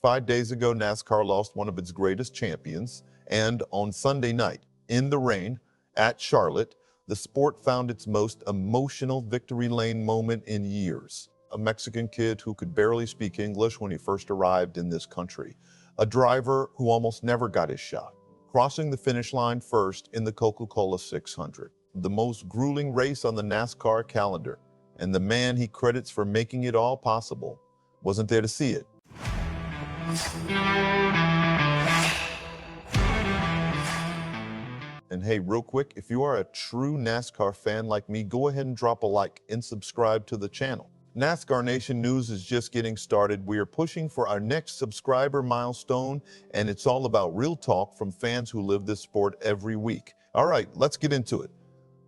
5 days ago, NASCAR lost one of its greatest champions, and on Sunday night, in the rain, at Charlotte, the sport found its most emotional victory lane moment in years. A Mexican kid who could barely speak English when he first arrived in this country. A driver who almost never got his shot, crossing the finish line first in the Coca-Cola 600. The most grueling race on the NASCAR calendar, and the man he credits for making it all possible wasn't there to see it. And hey, real quick, if you are a true NASCAR fan like me, go ahead and drop a like and subscribe to the channel. NASCAR Nation news is just getting started. We are pushing for our next subscriber milestone, and it's all about real talk from fans who live this sport every week. All right, let's get into it.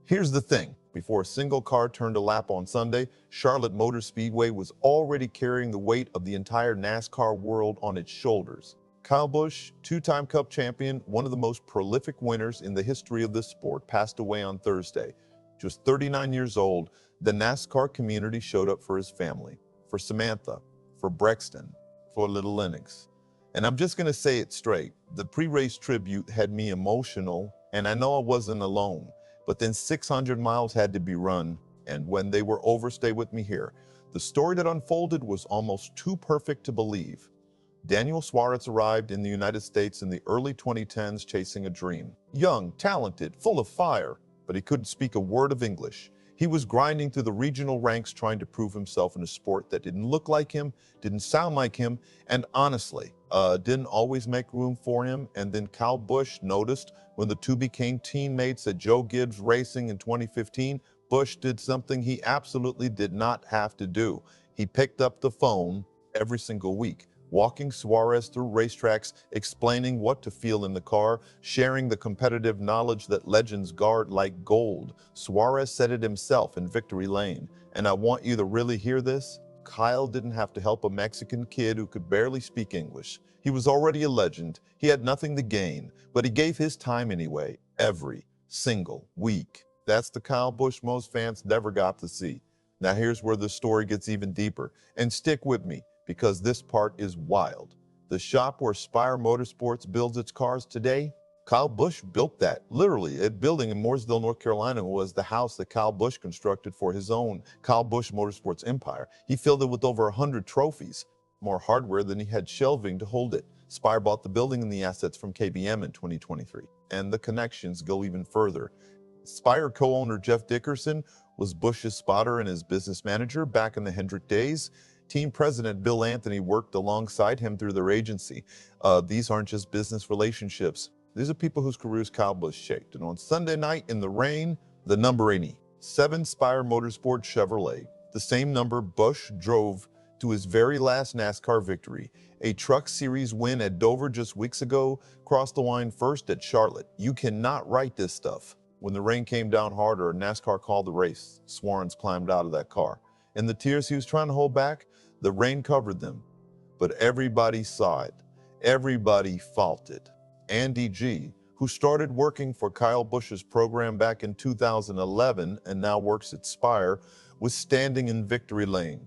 Here's the thing. Before a single car turned a lap on Sunday, Charlotte Motor Speedway was already carrying the weight of the entire NASCAR world on its shoulders. Kyle Busch, two-time Cup champion, one of the most prolific winners in the history of this sport, passed away on Thursday. Just 39 years old, the NASCAR community showed up for his family, for Samantha, for Brexton, for little Lennox. And I'm just going to say it straight. The pre-race tribute had me emotional, and I know I wasn't alone. But then 600 miles had to be run, and when they were over, stay with me here. The story that unfolded was almost too perfect to believe. Daniel Suárez arrived in the United States in the early 2010s chasing a dream. Young, talented, full of fire, but he couldn't speak a word of English. He was grinding through the regional ranks trying to prove himself in a sport that didn't look like him, didn't sound like him, and honestly, didn't always make room for him. And then Kyle Busch noticed when the two became teammates at Joe Gibbs Racing in 2015, Busch did something he absolutely did not have to do. He picked up the phone every single week, walking Suárez through racetracks, explaining what to feel in the car, sharing the competitive knowledge that legends guard like gold. Suárez said it himself in Victory Lane, and I want you to really hear this. Kyle didn't have to help a Mexican kid who could barely speak English. He was already a legend. He had nothing to gain, but he gave his time anyway, every single week. That's the Kyle Busch most fans never got to see. Now here's where the story gets even deeper, and stick with me, because this part is wild. The shop where Spire Motorsports builds its cars today, Kyle Busch built that. Literally, a building in Mooresville, North Carolina was the house that Kyle Busch constructed for his own Kyle Busch Motorsports empire. He filled it with over 100 trophies, more hardware than he had shelving to hold it. Spire bought the building and the assets from KBM in 2023. And the connections go even further. Spire co-owner Jeff Dickerson was Busch's spotter and his business manager back in the Hendrick days. Team president Bill Anthony worked alongside him through their agency. These aren't just business relationships. These are people whose careers Kyle Busch shaped. And on Sunday night in the rain, the number 87 Spire Motorsports Chevrolet, the same number Busch drove to his very last NASCAR victory, a Truck Series win at Dover just weeks ago, crossed the line first at Charlotte. You cannot write this stuff. When the rain came down harder, NASCAR called the race. Suárez climbed out of that car. And the tears he was trying to hold back, the rain covered them. But everybody saw it. Everybody felt it. Andy G., who started working for Kyle Busch's program back in 2011 and now works at Spire, was standing in Victory Lane.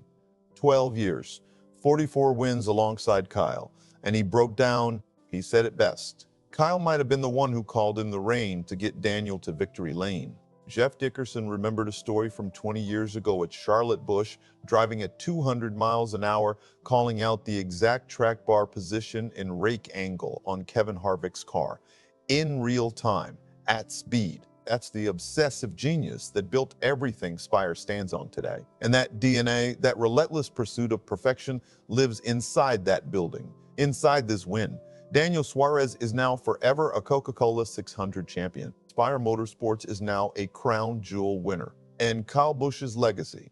12 years, 44 wins alongside Kyle. And he broke down, he said it best. Kyle might have been the one who called in the rain to get Daniel to Victory Lane. Jeff Dickerson remembered a story from 20 years ago at Charlotte Busch, driving at 200 miles an hour, calling out the exact track bar position and rake angle on Kevin Harvick's car. In real time, at speed. That's the obsessive genius that built everything Spire stands on today. And that DNA, that relentless pursuit of perfection, lives inside that building, inside this win. Daniel Suárez is now forever a Coca-Cola 600 champion. Spire Motorsports is now a crown jewel winner. And Kyle Busch's legacy,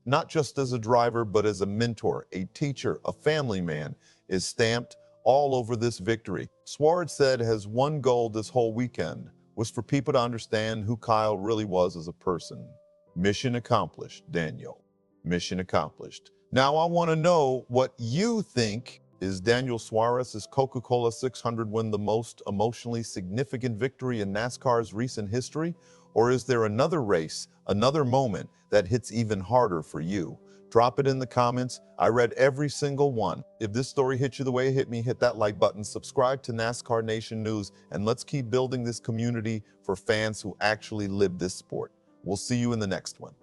not just as a driver, but as a mentor, a teacher, a family man, is stamped all over this victory. Suárez said his one goal this whole weekend was for people to understand who Kyle really was as a person. Mission accomplished, Daniel. Mission accomplished. Now I want to know what you think. Is Daniel Suárez's Coca-Cola 600 win the most emotionally significant victory in NASCAR's recent history? Or is there another race, another moment that hits even harder for you? Drop it in the comments. I read every single one. If this story hit you the way it hit me, hit that like button, subscribe to NASCAR Nation News, and let's keep building this community for fans who actually live this sport. We'll see you in the next one.